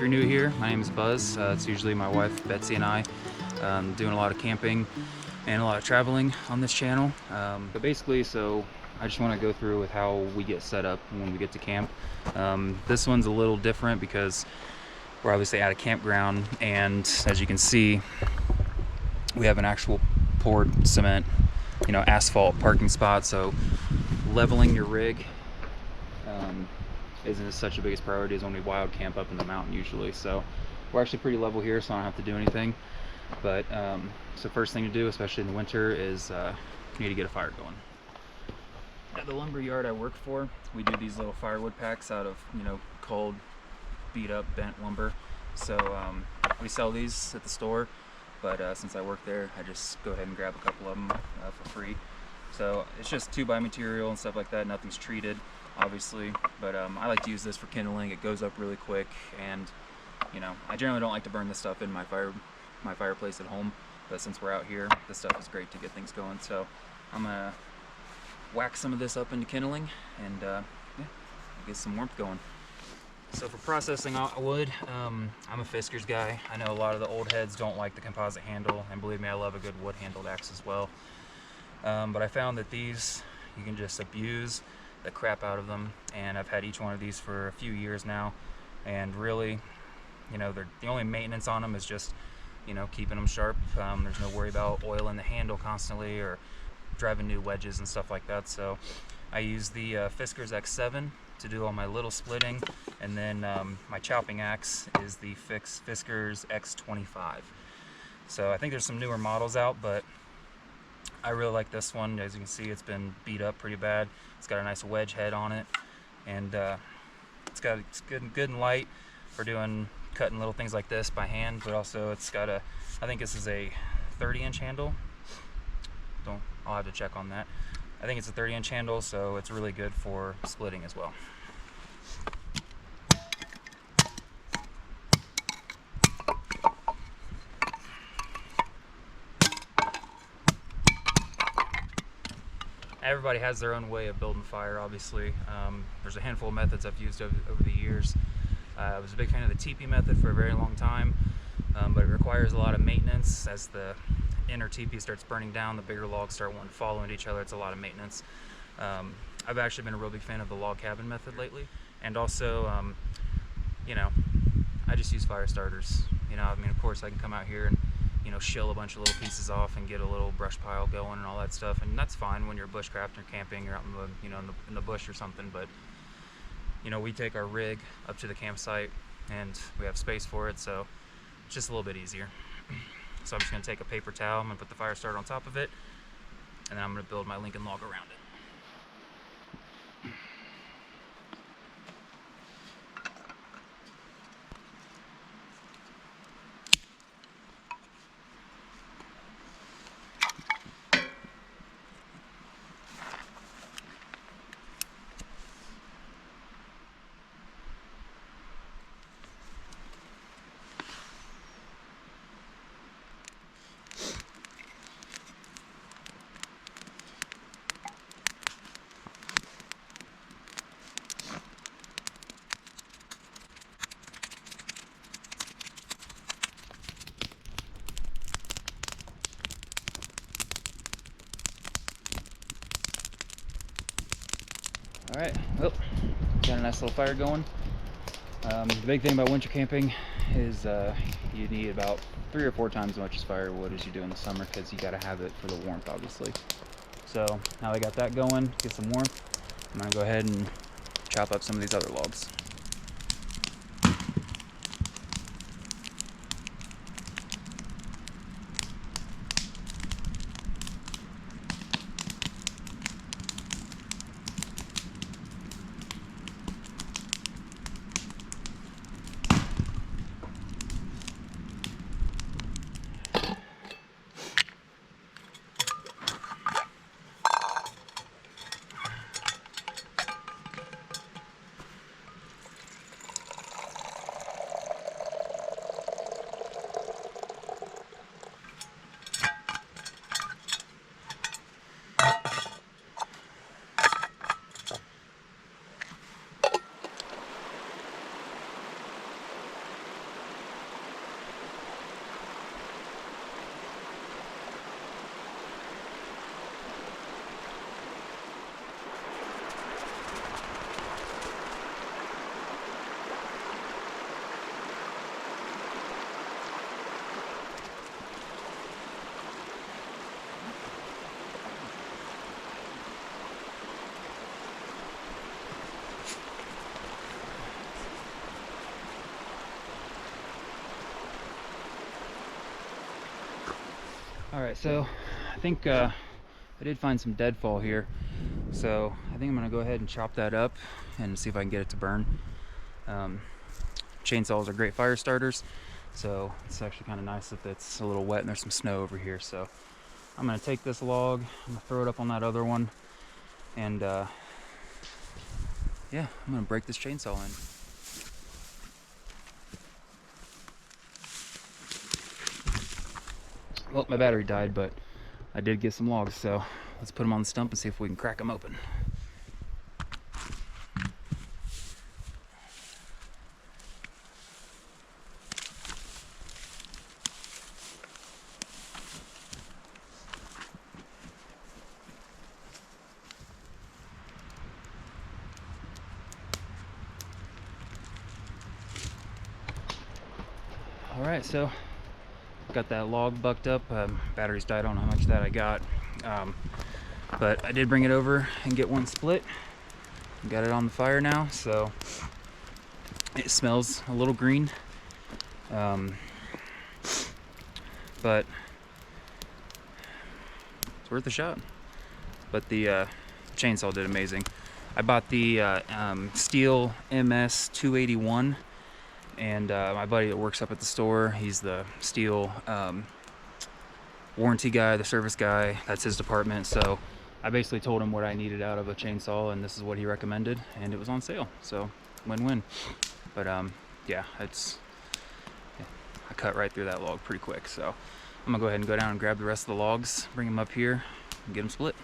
you're new here, my name is Buzz. It's usually my wife Betsy and I doing a lot of camping and a lot of traveling on this channel. But basically, so I just want to go through with how we get set up when we get to camp. This one's a little different because we're obviously at a campground, and as you can see, we have an actual poured cement, asphalt parking spot. So leveling your rig isn't such a biggest priority as when we wild camp up in the mountain usually. So we're actually pretty level here, so I don't have to do anything. But so first thing to do, especially in the winter, is you need to get a fire going. At the lumber yard I work for, we do these little firewood packs out of cold, beat up, bent lumber. So we sell these at the store, but since I work there, I just go ahead and grab a couple of them for free. So it's just 2x material and stuff like that. Nothing's treated, obviously, but I like to use this for kindling. It goes up really quick, and I generally don't like to burn this stuff in my fireplace at home, but since we're out here, this stuff is great to get things going. So I'm gonna whack some of this up into kindling and get some warmth going. So for processing wood, I'm a Fiskars guy. I know a lot of the old heads don't like the composite handle, and believe me, I love a good wood handled axe as well. But I found that these, you can just abuse the crap out of them, and I've had each one of these for a few years now, and really, the only maintenance on them is just keeping them sharp. There's no worry about oiling the handle constantly or driving new wedges and stuff like that. So I use the Fiskars X7 to do all my little splitting, and then my chopping axe is the Fiskars X25. So I think there's some newer models out, but I really like this one. As you can see, it's been beat up pretty bad. It's got a nice wedge head on it, and it's good and light for cutting little things like this by hand, but also it's got I think this is a 30-inch handle. I'll have to check on that. I think it's a 30-inch handle, so it's really good for splitting as well. Everybody has their own way of building fire, obviously. There's a handful of methods I've used over the years. I was a big fan of the teepee method for a very long time, but it requires a lot of maintenance. As the inner teepee starts burning down, the bigger logs start wanting to fall into each other. It's a lot of maintenance. I've actually been a real big fan of the log cabin method lately, and also, I just use fire starters. Of course I can come out here and shill a bunch of little pieces off and get a little brush pile going and all that stuff, and that's fine when you're bushcrafting or camping or out in the bush or something. But we take our rig up to the campsite and we have space for it, so it's just a little bit easier. So I'm just going to take a paper towel, I'm going to put the fire starter on top of it, and then I'm going to build my Lincoln log around it. Alright, well, got a nice little fire going. The big thing about winter camping is you need about 3 or 4 times as much firewood as you do in the summer, because you got to have it for the warmth, obviously. So now I got that going, get some warmth, I'm going to go ahead and chop up some of these other logs. All right, so I think I did find some deadfall here, so I think I'm gonna go ahead and chop that up and see if I can get it to burn. Chainsaws are great fire starters, so it's actually kind of nice if it's a little wet and there's some snow over here. So I'm gonna take this log, I'm gonna throw it up on that other one, and yeah, I'm gonna break this chainsaw in. Well, my battery died, but I did get some logs, so let's put them on the stump and see if we can crack them open. All right, so got that log bucked up. Batteries died. I don't know how much that I got, but I did bring it over and get one split. Got it on the fire now, so it smells a little green, but it's worth a shot. But the chainsaw did amazing. I bought the Steel MS 281. And my buddy that works up at the store, he's the steel warranty guy, the service guy. That's his department. So I basically told him what I needed out of a chainsaw, and this is what he recommended, and it was on sale. So win-win. But yeah, I cut right through that log pretty quick. So I'm gonna go ahead and go down and grab the rest of the logs, bring them up here, and get them split.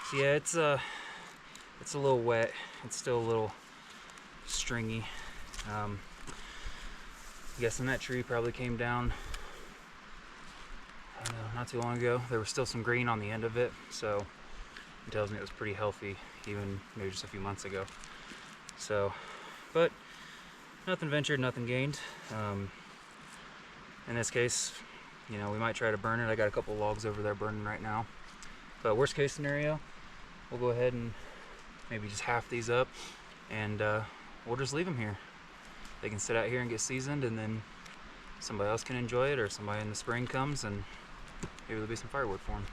So yeah, it's a little wet. It's still a little stringy. I'm guessing that tree probably came down, I don't know, not too long ago. There was still some green on the end of it, so it tells me it was pretty healthy, even maybe just a few months ago. So, but nothing ventured, nothing gained. In this case, you know, we might try to burn it. I got a couple logs over there burning right now. But worst case scenario, we'll go ahead and maybe just half these up, and we'll just leave them here. They can sit out here and get seasoned, and then somebody else can enjoy it, or somebody in the spring comes and maybe there'll be some firewood for them.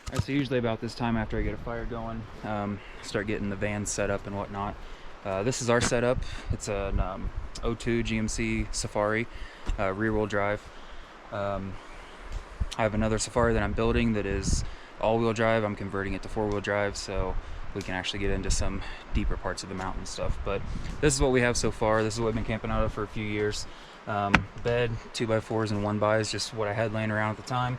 Alright, so usually about this time after I get a fire going, start getting the van set up and whatnot. This is our setup. It's an 02 GMC Safari, rear-wheel drive. I have another Safari that I'm building that is all-wheel drive. I'm converting it to four-wheel drive, so we can actually get into some deeper parts of the mountain stuff. But this is what we have so far. This is what I've been camping out of for a few years. Bed, 2x4s and 1x, just what I had laying around at the time.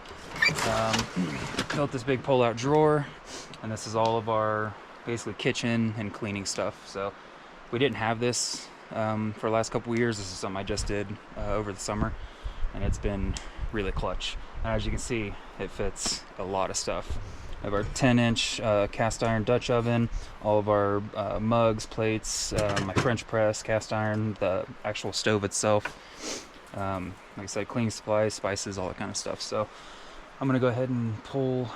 Built this big pull-out drawer, and this is all of our basically kitchen and cleaning stuff. So we didn't have this for the last couple of years. This is something I just did over the summer, and it's been really clutch. And as you can see, it fits a lot of stuff. I have our 10-inch cast iron Dutch oven, all of our mugs, plates, my French press, cast iron, the actual stove itself. Like I said, cleaning supplies, spices, all that kind of stuff. So I'm gonna go ahead and pull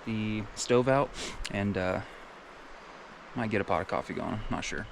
the stove out, and might get a pot of coffee going, I'm not sure.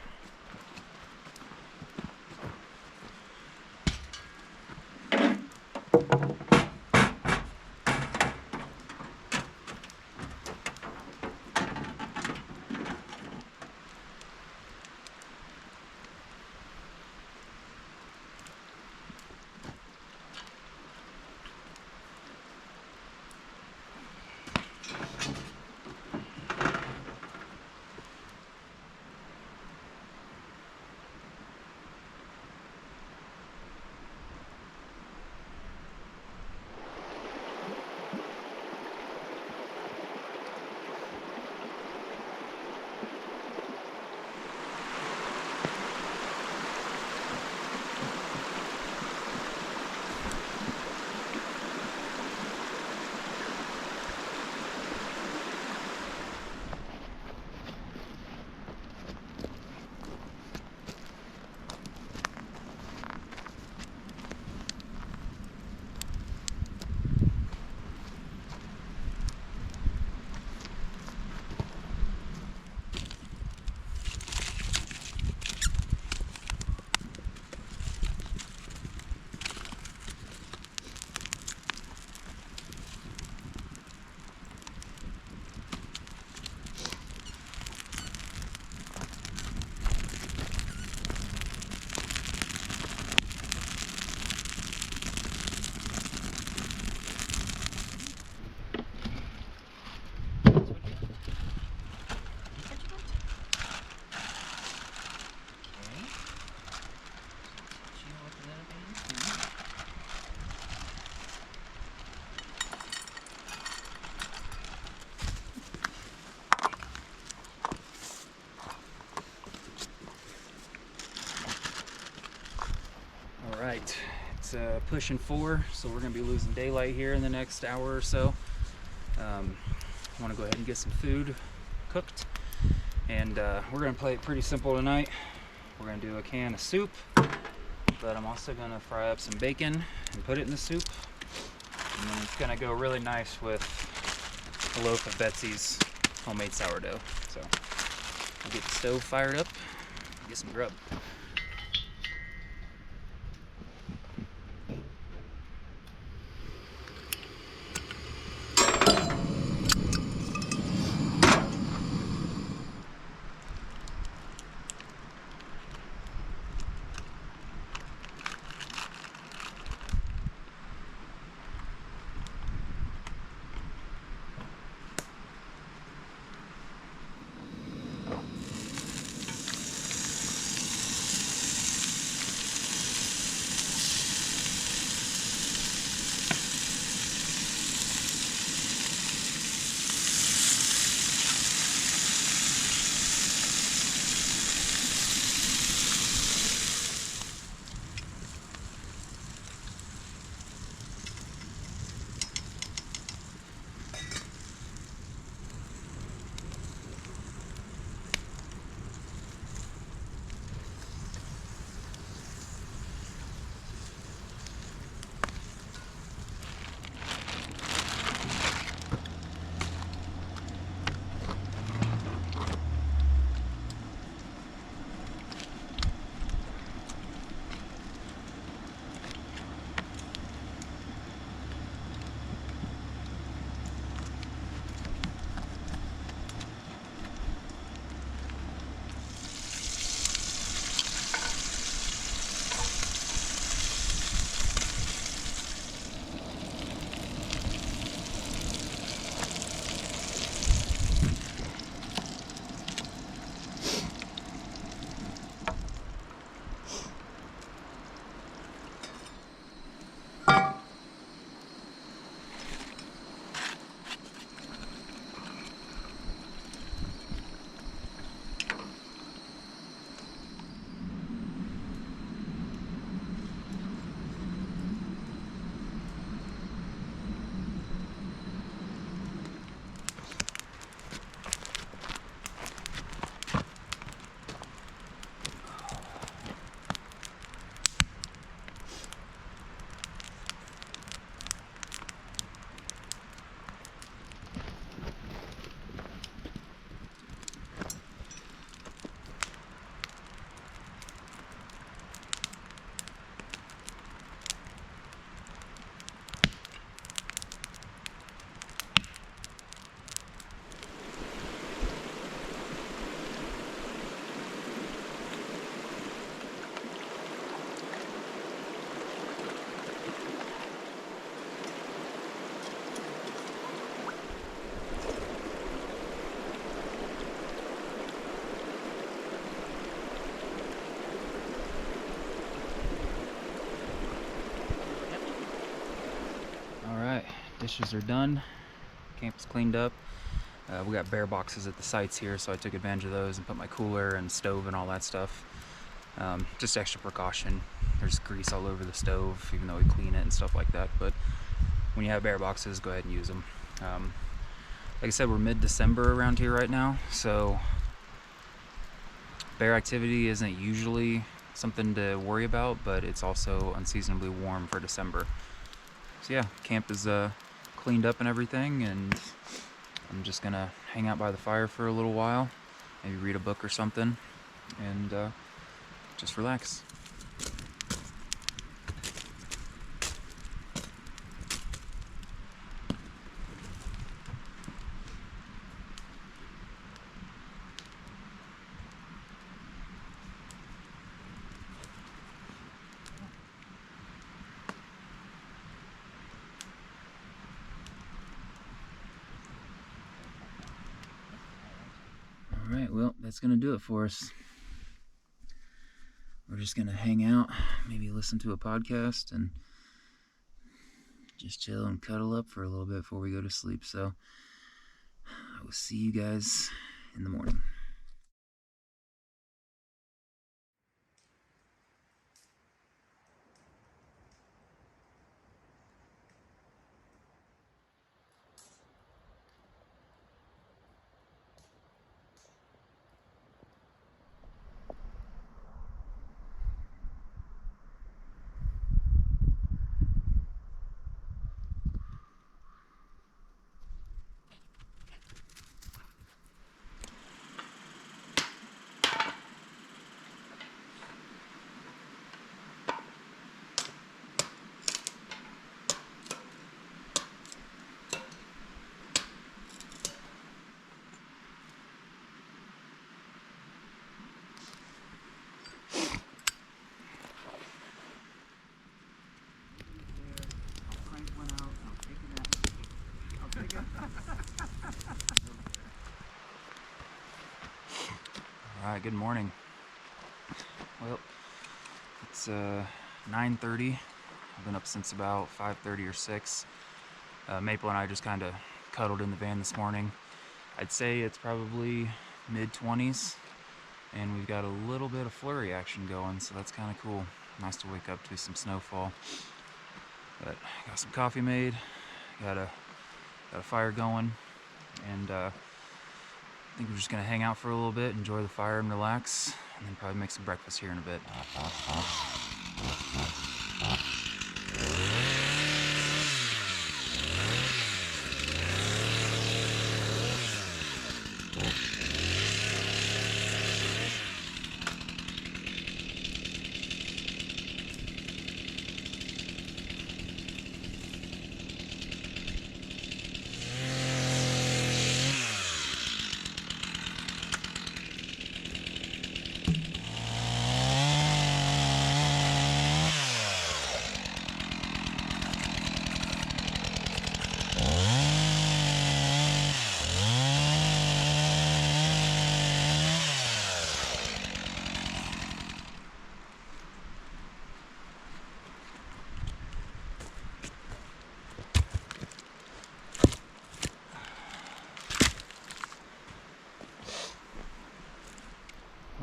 It's pushing 4, so we're gonna be losing daylight here in the next hour or so. I want to go ahead and get some food cooked, and we're gonna play it pretty simple tonight. We're gonna do a can of soup, but I'm also gonna fry up some bacon and put it in the soup, and then it's gonna go really nice with a loaf of Betsy's homemade sourdough. So I'll get the stove fired up and get some grub. Dishes are done. Camp's cleaned up. We got bear boxes at the sites here, so I took advantage of those and put my cooler and stove and all that stuff. Just extra precaution. There's grease all over the stove, even though we clean it and stuff like that. But when you have bear boxes, go ahead and use them. Like I said, we're mid-December around here right now, so bear activity isn't usually something to worry about, but it's also unseasonably warm for December. So yeah, camp is cleaned up and everything, and I'm just gonna hang out by the fire for a little while, maybe read a book or something, and just relax. Alright, well, that's gonna do it for us. We're just gonna hang out, maybe listen to a podcast, and just chill and cuddle up for a little bit before we go to sleep. So I will see you guys in the morning. Alright, good morning. Well, it's 9:30. I've been up since about 5:30 or 6. Maple and I just kind of cuddled in the van this morning. I'd say it's probably mid-20s, and we've got a little bit of flurry action going, so that's kind of cool. Nice to wake up to some snowfall. But got some coffee made, got a fire going, and I think we're just gonna hang out for a little bit, enjoy the fire and relax, and then probably make some breakfast here in a bit.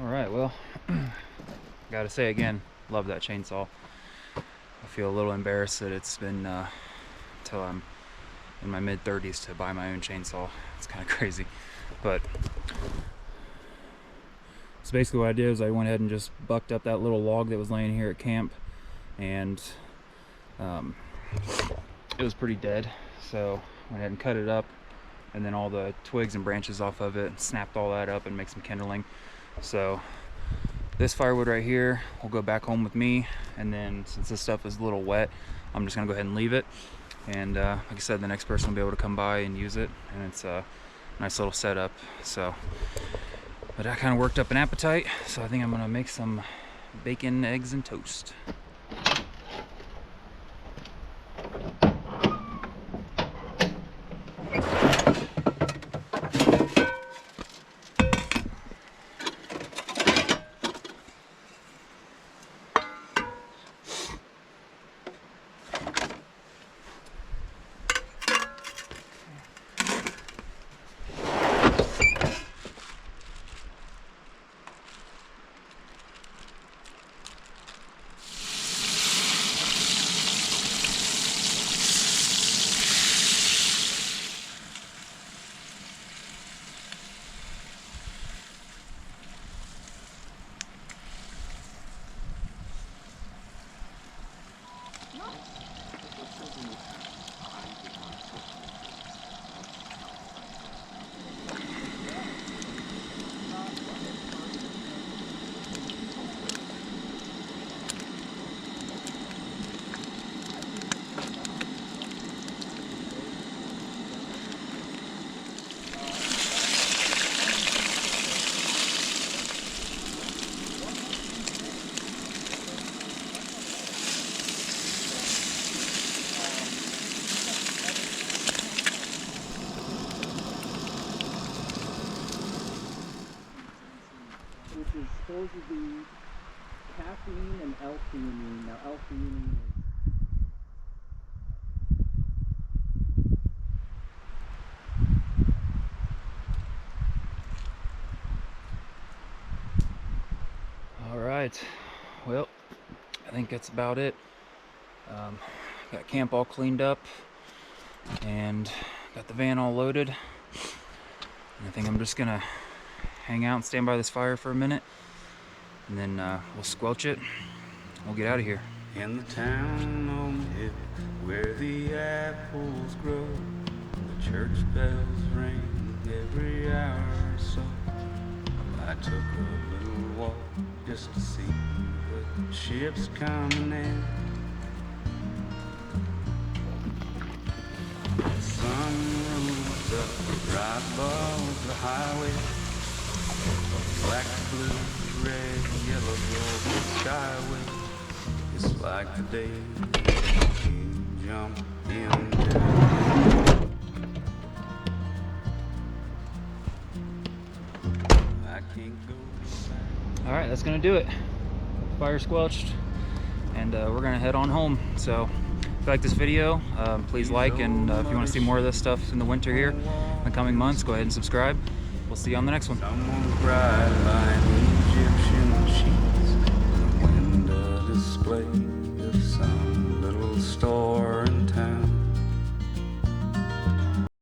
Alright, well, gotta say again, love that chainsaw. I feel a little embarrassed that it's been till I'm in my mid-30s to buy my own chainsaw. It's kind of crazy, but so basically what I did is I went ahead and just bucked up that little log that was laying here at camp, and it was pretty dead, so I went ahead and cut it up, and then all the twigs and branches off of it, snapped all that up and make some kindling. So this firewood right here will go back home with me, and then since this stuff is a little wet, I'm just gonna go ahead and leave it, and like I said, the next person will be able to come by and use it, and it's a nice little setup. So but I kind of worked up an appetite, so I think I'm gonna make some bacon, eggs, and toast. Which is supposedly caffeine and L-theanine. Now, L-theanine is Alright, well, I think that's about it. Got camp all cleaned up and got the van all loaded. And I think I'm just gonna hang out and stand by this fire for a minute, and then we'll squelch it and we'll get out of here. In the town on the hill where the apples grow, the church bells ring every hour or so. I took a little walk just to see the ships coming in. The sun rose up right above the highway. Black, blue, red, yellow, golden skyway. It's like the day you jump into. I can't go back. All right, that's gonna do it. Fire squelched, and we're gonna head on home. So if you like this video, please like, and if you want to see more of this stuff in the winter here in the coming months, go ahead and subscribe. We'll see you on the next one. Someone's bright light.